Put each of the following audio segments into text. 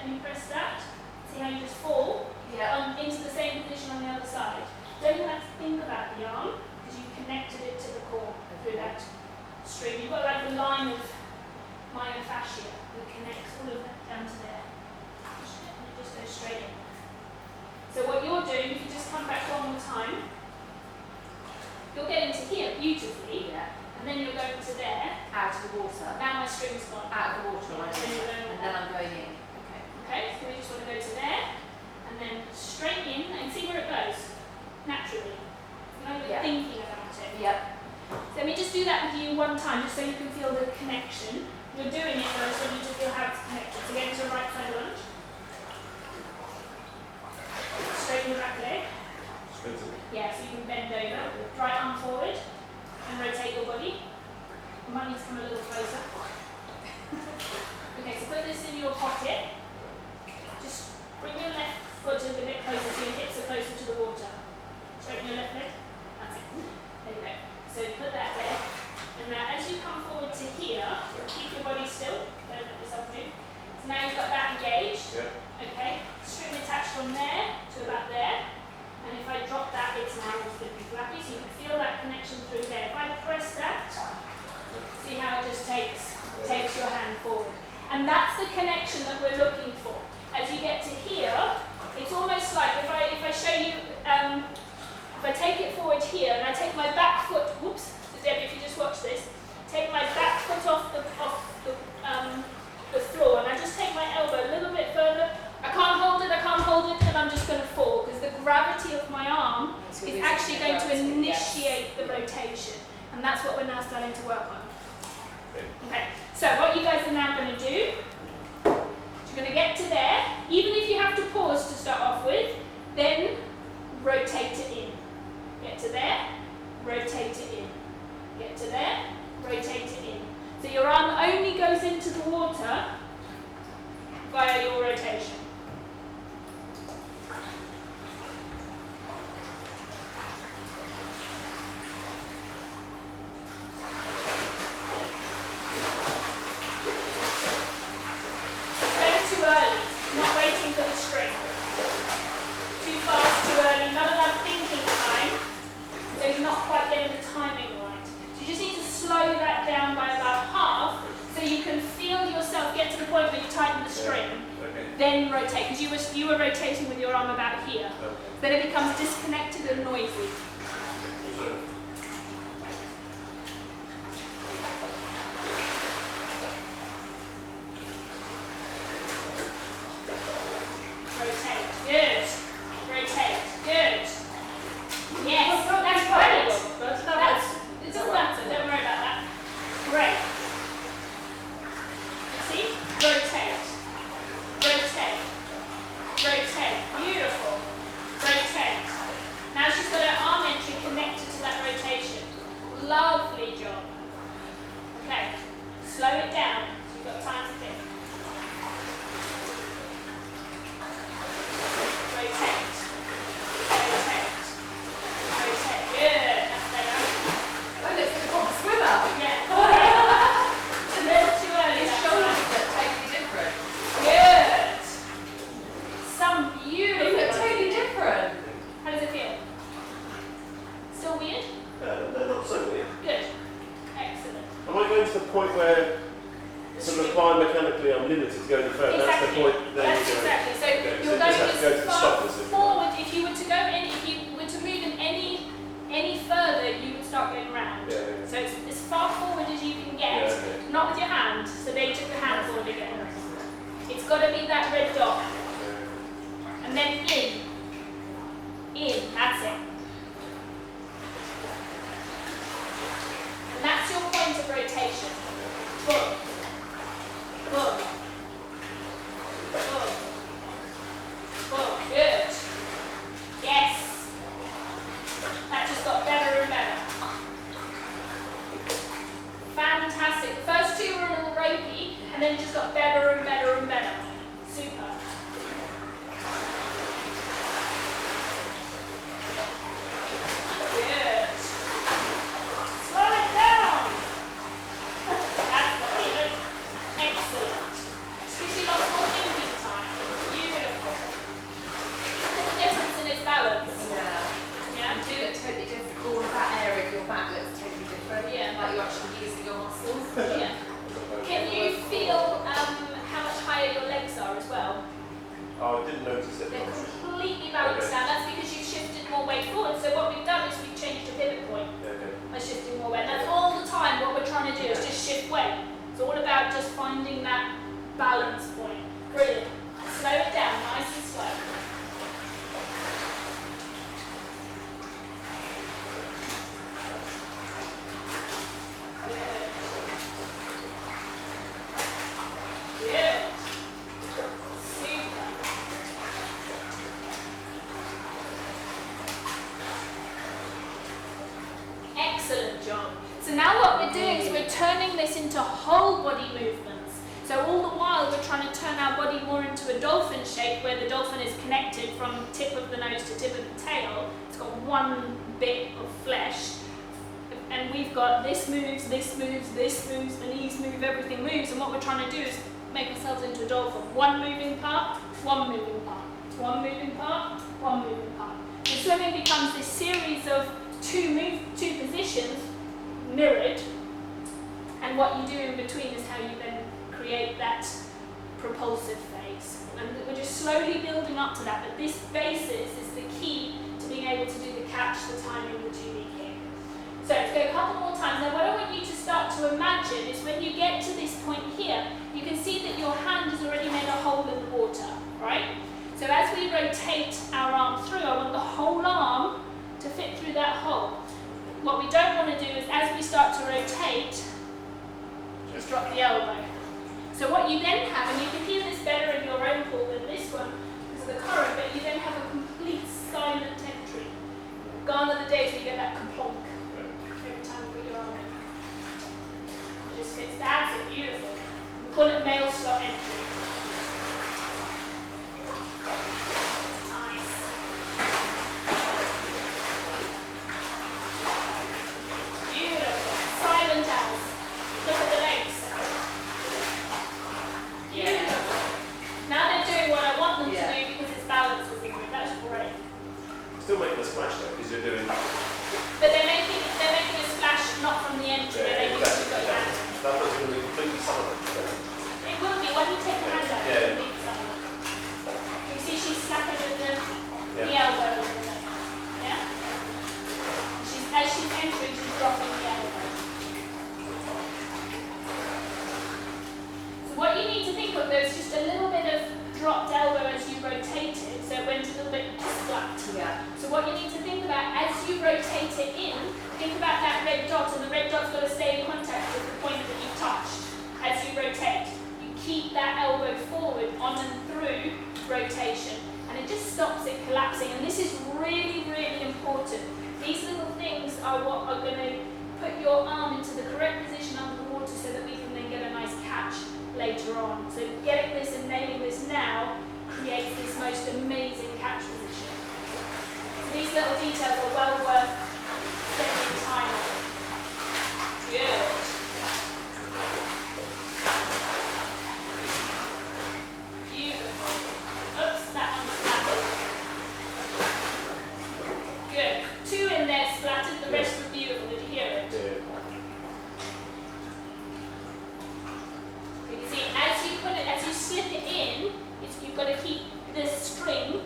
Can you press that? See how you just fall into the same position on the other side. Don't have to think about the arm because you've connected it to the core through that string. You've got like the line of myofascia that connects all of that down to there. And it just goes straight in. So what you're doing, if you just come back one more time, you'll get into here beautifully, and then you're going to there. Out of the water. Now my string's gone. Out of the water, and then I'm going in. Okay, so we just want to go to there, and then straight in, and see where it goes, naturally. Not even thinking about it. Yep. So let me just do that with you one time, just so you can feel the connection. You're doing it though, so you just feel how it's connected. So get into a right side lunge. Straighten your back leg. Yeah, so you can bend over. Right arm forward, and rotate your body. You might need to come a little closer. Okay, so put this in your pocket. Just bring your left foot a bit closer so your hips are closer to the water. Straighten your left leg. That's it. There you go. So put that there. And now as you come forward to here, keep your body still. Don't let yourself move. So now you've got that engaged. Okay. String attached from there to about there. And if I drop that, it's now flippy flappy. So you can feel that connection through there. If I press that, see how it just takes your hand forward. And that's the connection that we're looking for. As you get to here, it's almost like if I show you, if I take it forward here and I take my back foot, whoops, so Debbie, if you just watch this, take my back foot off the floor and I just take my elbow a little bit further. I can't hold it, and I'm just going to fall because the gravity of my arm is actually going to initiate the rotation. And that's what we're now starting to work on. Okay, so what you guys are now going to do, you're going to get to there, even if you have to pause to start off with, then rotate it in. Get to there, rotate it in. Get to there, rotate it in. So your arm only goes into the water via your rotation. Then rotate, because you were rotating with your arm about here. Then it becomes disconnected and noisy. Rotate, good. Rotate, good. Yes, that's great. It's all that, so don't worry about that. Great. See? Rotate. Rotate. Rotate. Beautiful. Rotate. Now she's got her arm entry connected to that rotation. Lovely job. Okay. Slow it down so you've got time to think. Rotate. Rotate. Rotate. Good. That's better. Oh, let's get a swimmer. Yeah. A little too early. His shoulders are totally different. Good. Some beautiful. They look totally different. How does it feel? Still weird? No, not so weird. Good. Excellent. Am I going to the point where sort of biomechanically I'm limited to go any further? That's the point. That's exactly. So Okay, you're so going just have to go to the as stop, far is it? forward. If you were to go in, if you were to move in any further, you would start going round. Yeah, yeah. So it's as far forward as you can get, Yeah, okay. not with your hand. So they took the hand forward again. It's got to be that red dot, and then in. That's it. And that's your point of rotation. Boom. Boom. Boom. Boom. Good. Yes. That just got better and better. Fantastic. The first two were a little ropey, and then it just got better and better and better. Super. Good. Slow it down. That's good. Excellent. finding that balance point. Brilliant. Slow it down, nice and slow. Good. Good. Super. Excellent job. So now what we're doing is we're turning this into whole body movements. So all the while we're trying to turn our body more into a dolphin shape where the dolphin is connected from tip of the nose to tip of the tail. It's got one bit of flesh. And we've got this moves, this moves, this moves, the knees move, everything moves. And what we're trying to do is make ourselves into a dolphin. One moving part, one moving part. One moving part, one moving part. And swimming becomes this series of two positions mirrored, and what you do in between is how you then create that propulsive phase. And we're just slowly building up to that, but this basis is the key to being able to do the catch, the timing, the 2D kick. So let's go a couple more times. Now what I want you to start to imagine is when you get to this point here, you can see that your hand has already made a hole in the water, right? So as we rotate our arm through, I want the whole arm to fit through that hole. What we don't want to do is, as we start to rotate, just drop the elbow. So what you then have, and you can hear this better in your own pool than this one, because of the current, but you then have a complete silent entry. Gone are the days where you get that kaplonk every time you put your arm in. It just fits. That's it, beautiful. We call it male slot entry. Nice. Beautiful. Silent as. Look at the legs. Beautiful. Now they're doing what I want them to do because it's balanced as a group. That's great. Still making a splash though, because you're doing. But they're making a splash not from the entry. They're making exactly. it back. That was going to be completely silent. It will be when you take the hand out. Yeah. It will be silent. You see, she's slapping with the elbow. Yeah. As she's entering, she's dropping the elbow. So what you need to think of, there's just a little bit of dropped elbow as you rotate it, so it went a little bit flat. Yeah. So what you need to think about as you rotate it in, think about that red dot, and the red dot's got to stay in contact with the point that you've touched. As you rotate, you keep that elbow forward on and through rotation, and it just stops it collapsing. And this is really, really important. These little things are what are going to put your arm into the correct position under the water so that we can then get a nice catch later on. So getting this and nailing this now creates this most amazing catch position. So these little details are well worth spending time on. Good. Beautiful. Oops, that one's splattered. Good. 2 in there splattered, the rest were beautiful. Did you hear it? Yeah. You can see as you slip it in, you've got to keep the string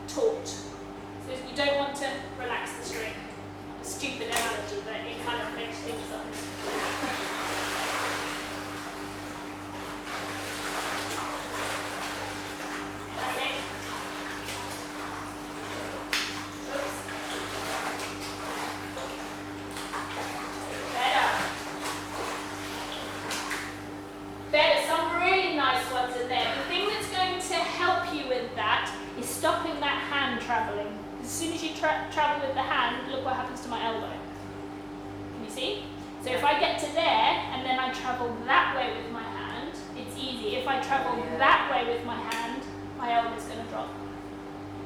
taut. So you don't want to relax the string. A stupid analogy, but it kind of makes things up. That's it. Oops. Better, some really nice ones in there. The thing that's going to help you with that is stopping that hand travelling. As soon as you travel with the hand, look what happens to my elbow. Can you see? So if I get to there and then I travel that way with my hand, it's easy. If I travel that way with my hand, my elbow's going to drop.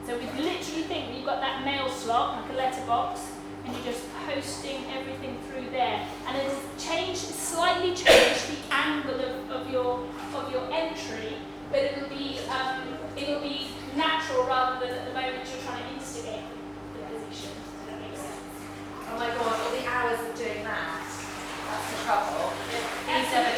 So we literally think that you've got that male slot, like a letterbox, and you're just posting everything through there. And it has slightly changed the angle of your entry, but it'll be natural rather than at the moment you're trying to instigate the position. Does that make sense? Oh my god, all the hours of doing that. That's the trouble. That's These